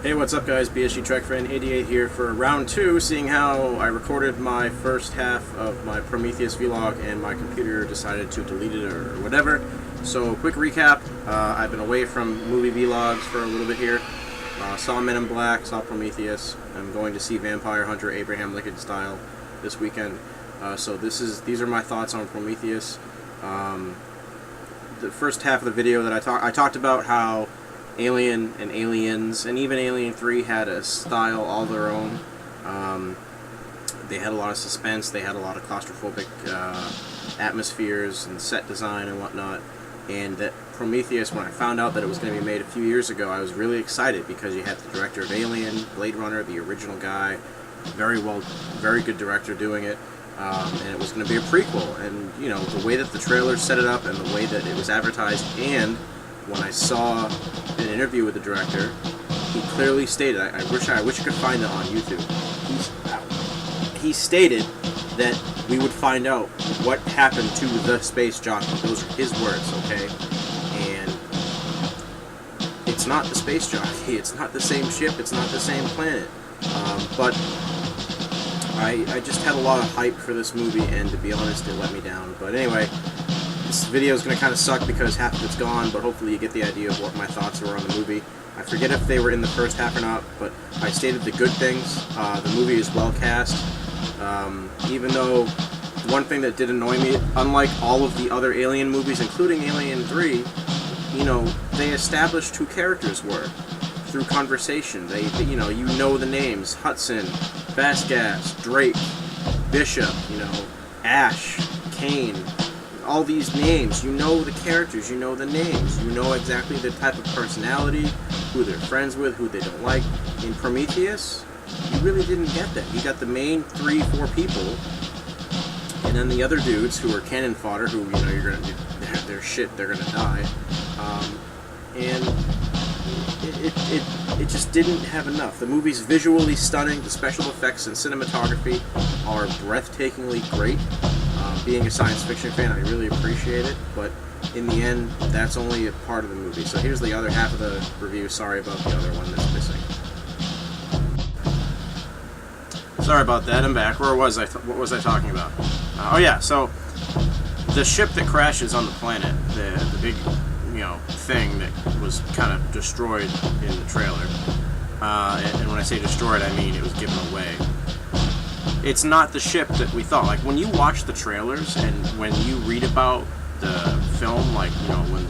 Hey, what's up guys, BSG Trek Fan 88 here for round 2, seeing how I recorded my first half of my Prometheus vlog and my computer decided to delete it or whatever. So, quick recap, I've been away from movie vlogs for a little bit here. Saw Men in Black, saw Prometheus. I'm going to see Vampire Hunter Abraham Lincoln Style this weekend. So these are my thoughts on Prometheus. The first half of the video that I talked about how Alien and Aliens, and even Alien 3 had a style all their own. They had a lot of suspense, they had a lot of claustrophobic atmospheres and set design and whatnot. And that Prometheus, when I found out that it was going to be made a few years ago, I was really excited because you had the director of Alien, Blade Runner, the original guy, very good director doing it. And it was going to be a prequel. And, you know, the way that the trailer set it up and the way that it was advertised, and when I saw an interview with the director, he clearly stated, I wish I could find it on YouTube. He stated that we would find out what happened to the space jockey. Those are his words, okay? And it's not the space jockey. It's not the same ship. It's not the same planet. But I just had a lot of hype for this movie, and to be honest, it let me down. But anyway, this video is going to kind of suck because half of it's gone, but hopefully you get the idea of what my thoughts were on the movie. I forget if they were in the first half or not, but I stated the good things. The movie is well cast. Even though one thing that did annoy me, unlike all of the other Alien movies, including Alien 3, you know, they established who characters were through conversation. You know the names: Hudson, Vasquez, Drake, Bishop, you know, Ash, Kane. All these names, you know the characters, you know the names, you know exactly the type of personality, who they're friends with, who they don't like. In Prometheus, you really didn't get that. You got the main 3-4 people, and then the other dudes who are cannon fodder, who, you know, you're gonna they're shit, they're gonna die, and it just didn't have enough. The movie's visually stunning. The special effects and cinematography are breathtakingly great. Being a science fiction fan, I really appreciate it, but in the end, that's only a part of the movie. So here's the other half of the review. Sorry about the other one that's missing. Sorry about that, I'm back. Where was I? What was I talking about? Oh yeah, so the ship that crashes on the planet, the big, you know, thing that was kind of destroyed in the trailer, and when I say destroyed, I mean it was given away. It's not the ship that we thought. Like, when you watch the trailers and when you read about the film, like, you know, when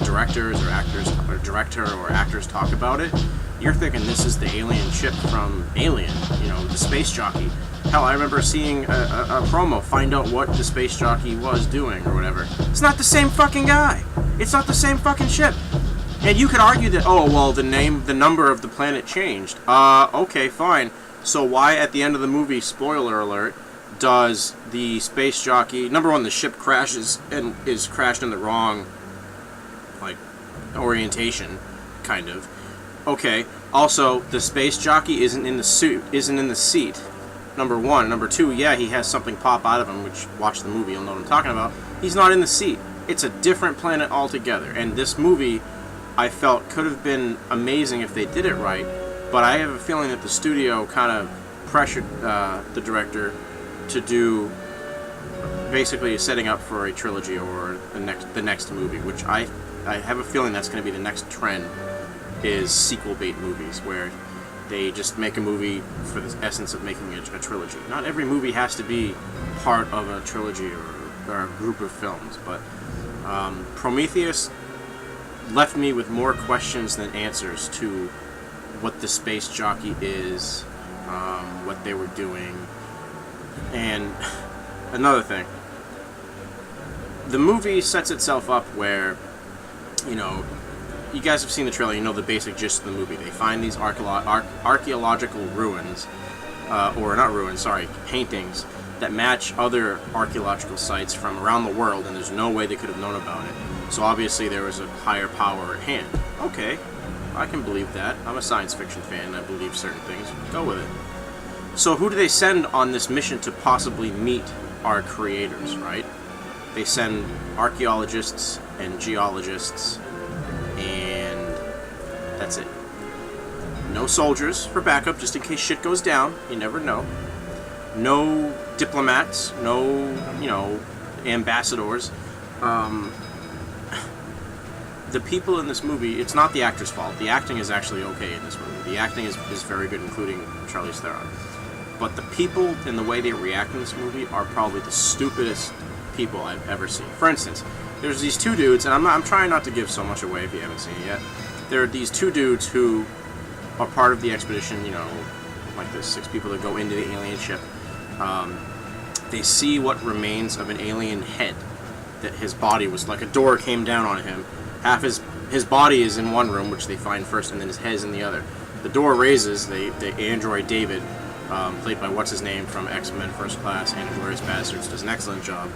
directors or actors, or director or actors talk about it, you're thinking this is the alien ship from Alien, you know, the space jockey. Hell, I remember seeing a promo find out what the space jockey was doing or whatever. It's not the same fucking guy. It's not the same fucking ship. And you could argue that, oh, well, the number of the planet changed. Okay, fine. So why, at the end of the movie, spoiler alert, does the space jockey... Number one, the ship crashes and is crashed in the wrong, like, orientation, kind of. Okay, also, the space jockey isn't in the seat. Number one. Number two, yeah, he has something pop out of him, which, watch the movie, you'll know what I'm talking about. He's not in the seat. It's a different planet altogether. And this movie, I felt, could have been amazing if they did it right. But I have a feeling that the studio kind of pressured the director to do basically a setting up for a trilogy or the next movie, which I have a feeling that's going to be the next trend, is sequel bait movies, where they just make a movie for the essence of making a trilogy. Not every movie has to be part of a trilogy or a group of films, but Prometheus left me with more questions than answers to what the space jockey is, what they were doing. And another thing, the movie sets itself up where, you know, you guys have seen the trailer, you know the basic gist of the movie. They find these archaeological ruins, or not ruins, sorry, paintings that match other archaeological sites from around the world, and there's no way they could have known about it. So obviously there was a higher power at hand. Okay, I can believe that. I'm a science fiction fan, and I believe certain things. Go with it. So who do they send on this mission to possibly meet our creators, right? They send archaeologists and geologists, and that's it. No soldiers for backup, just in case shit goes down. You never know. No diplomats. No, ambassadors. The people in this movie, it's not the actor's fault. The acting is actually okay in this movie. The acting is very good, including Charlize Theron. But the people and the way they react in this movie are probably the stupidest people I've ever seen. For instance, there's these two dudes, and I'm trying not to give so much away if you haven't seen it yet. There are these two dudes who are part of the expedition, like the 6 people that go into the alien ship. They see what remains of an alien head. That his body was like a door came down on him. Half his body is in one room, which they find first, and then his head is in the other. The door raises. The android David, played by what's his name from X-Men First Class and Inglourious Basterds, does an excellent job.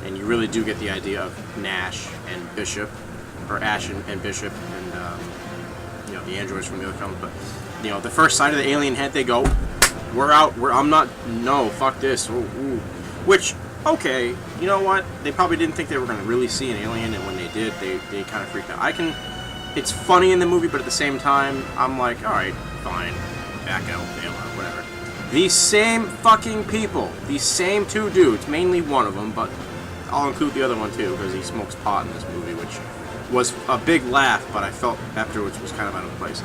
And you really do get the idea of Nash and Bishop, or Ash and Bishop, and the androids from the other films. But the first sight of the alien head, they go, "We're out. No, fuck this." Ooh. Which, okay, you know what? They probably didn't think they were going to really see an alien, and when they did, they kind of freaked out. It's funny in the movie, but at the same time, I'm like, all right, fine, back out, bail out, whatever. These same fucking people, these same two dudes, mainly one of them, but I'll include the other one too, because he smokes pot in this movie, which was a big laugh, but I felt afterwards was kind of out of place.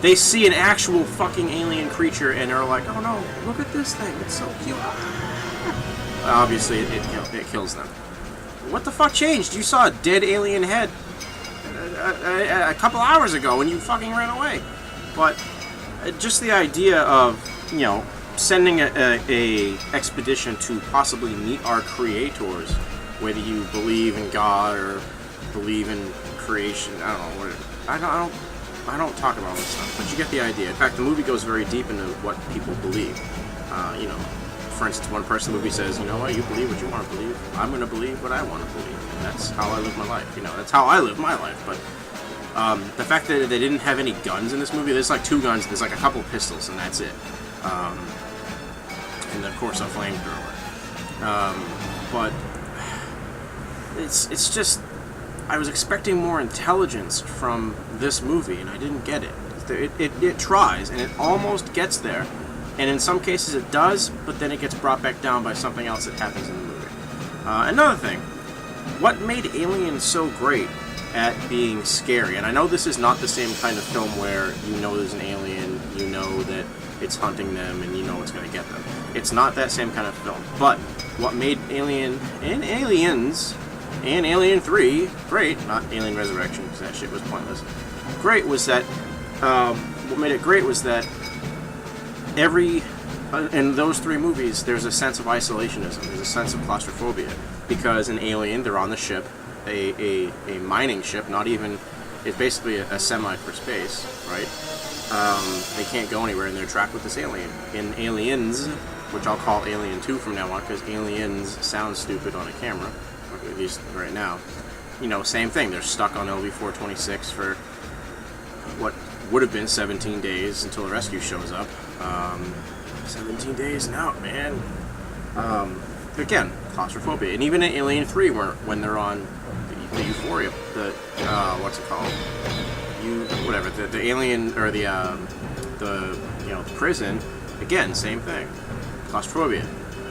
They see an actual fucking alien creature, and they're like, oh no, look at this thing, it's so cute. Obviously, it kills them. What the fuck changed? You saw a dead alien head a couple hours ago, and you fucking ran away. But just the idea of, sending a expedition to possibly meet our creators, whether you believe in God or believe in creation, I don't know. I don't talk about this stuff, but you get the idea. In fact, the movie goes very deep into what people believe. For instance, one person in the movie says, you know what, you believe what you want to believe. I'm going to believe what I want to believe. And that's how I live my life. That's how I live my life. But the fact that they didn't have any guns in this movie, there's like 2 guns, there's like a couple pistols, and that's it. And of course a flamethrower. But it's just, I was expecting more intelligence from this movie, and I didn't get it. It tries, and it almost gets there. And in some cases it does, but then it gets brought back down by something else that happens in the movie. Another thing, what made Alien so great at being scary? And I know this is not the same kind of film where there's an alien, that it's hunting them, and it's going to get them. It's not that same kind of film. But what made Alien and Aliens and Alien 3 great, not Alien Resurrection, because that shit was pointless, great was that, what made it great was that in those 3 movies, there's a sense of isolationism, there's a sense of claustrophobia, because in Alien, they're on the ship, a mining ship, not even, it's basically a semi for space, right? They can't go anywhere, and they're trapped with this alien. In Aliens, which I'll call Alien 2 from now on, because Aliens sounds stupid on a camera, or at least right now, same thing, they're stuck on LV-426 for what would have been 17 days until a rescue shows up. 17 days and out, man. Again, claustrophobia. And even in Alien 3, when they're on the Euphoria, what's it called? The alien, or the prison, again, same thing. Claustrophobia.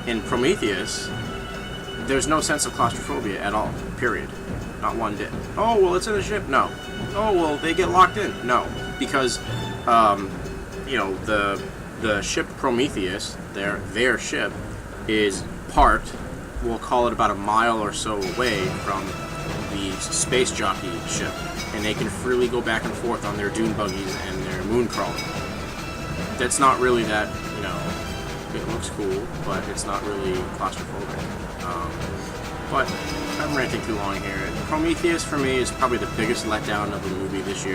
In Prometheus, there's no sense of claustrophobia at all, period. Not one bit. Oh, well, it's in the ship? No. Oh, well, they get locked in? No. Because, the ship Prometheus, their ship, is parked, we'll call it about a mile or so away from the space jockey ship, and they can freely go back and forth on their dune buggies and their moon crawling. That's not really that, it looks cool, but it's not really claustrophobic. But I'm ranting too long here. Prometheus, for me, is probably the biggest letdown of a movie this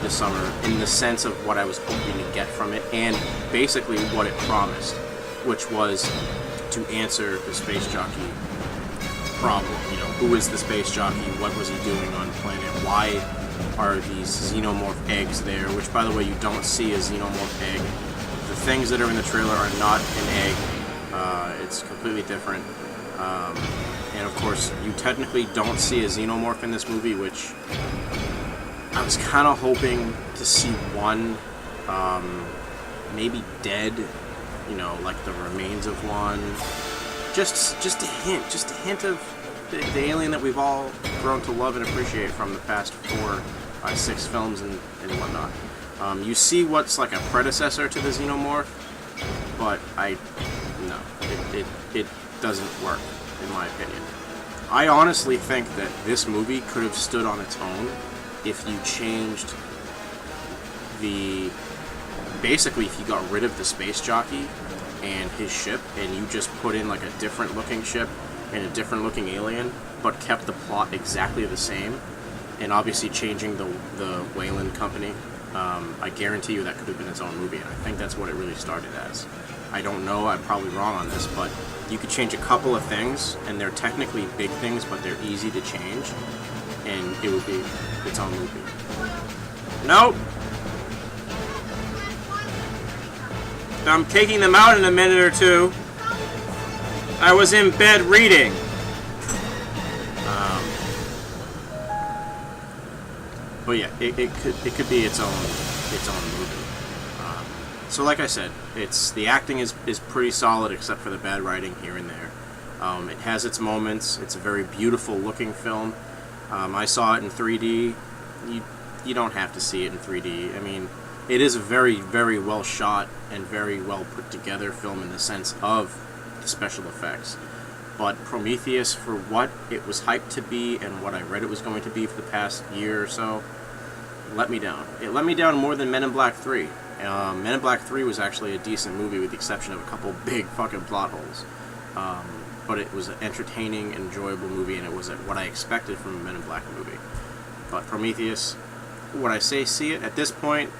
summer, in the sense of what I was hoping to get from it, and basically what it promised, which was to answer the space jockey problem. Who is the space jockey? What was he doing on the planet? Why are these xenomorph eggs there? Which, by the way, you don't see a xenomorph egg. The things that are in the trailer are not an egg. It's completely different. And of course, you technically don't see a xenomorph in this movie, which I was kind of hoping to see one, maybe dead, you know, like the remains of one. Just a hint of the alien that we've all grown to love and appreciate from the past 4, 5, 6 films and whatnot. You see what's like a predecessor to the xenomorph, but no, it doesn't work, in my opinion. I honestly think that this movie could have stood on its own if you changed basically if you got rid of the space jockey and his ship, and you just put in like a different looking ship and a different looking alien, but kept the plot exactly the same, and obviously changing the Wayland company. I guarantee you that could have been its own movie, and I think that's what it really started as. I don't know, I'm probably wrong on this, but you could change a couple of things, and they're technically big things, but they're easy to change, and it would be its own movie. Nope! I'm taking them out in a minute or two. I was in bed reading. But yeah, it could be its own movie. So like I said, the acting is pretty solid except for the bad writing here and there. It has its moments. It's a very beautiful looking film. I saw it in 3D. You don't have to see it in 3D. I mean, it is a very, very well shot and very well put together film in the sense of the special effects. But Prometheus, for what it was hyped to be and what I read it was going to be for the past year or so, let me down. It let me down more than Men in Black 3. Men in Black 3 was actually a decent movie with the exception of a couple big fucking plot holes. But it was an entertaining, enjoyable movie, and it was what I expected from a Men in Black movie. But Prometheus, would I say see it? At this point,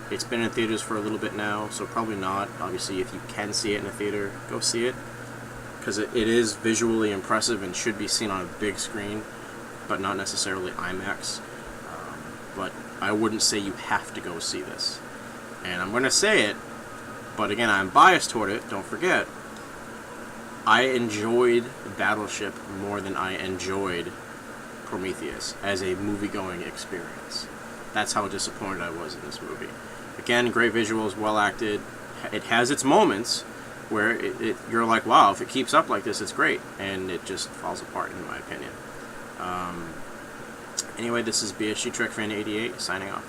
it's been in theaters for a little bit now, so probably not. Obviously, if you can see it in a theater, go see it. Because it is visually impressive and should be seen on a big screen, but not necessarily IMAX. But I wouldn't say you have to go see this. And I'm going to say it, but again, I'm biased toward it, don't forget. I enjoyed Battleship more than I enjoyed Prometheus as a movie-going experience. That's how disappointed I was in this movie. Again, great visuals, well acted. It has its moments where you're like, wow, if it keeps up like this, it's great. And it just falls apart, in my opinion. Anyway, this is BSG Trek Fan 88, signing off.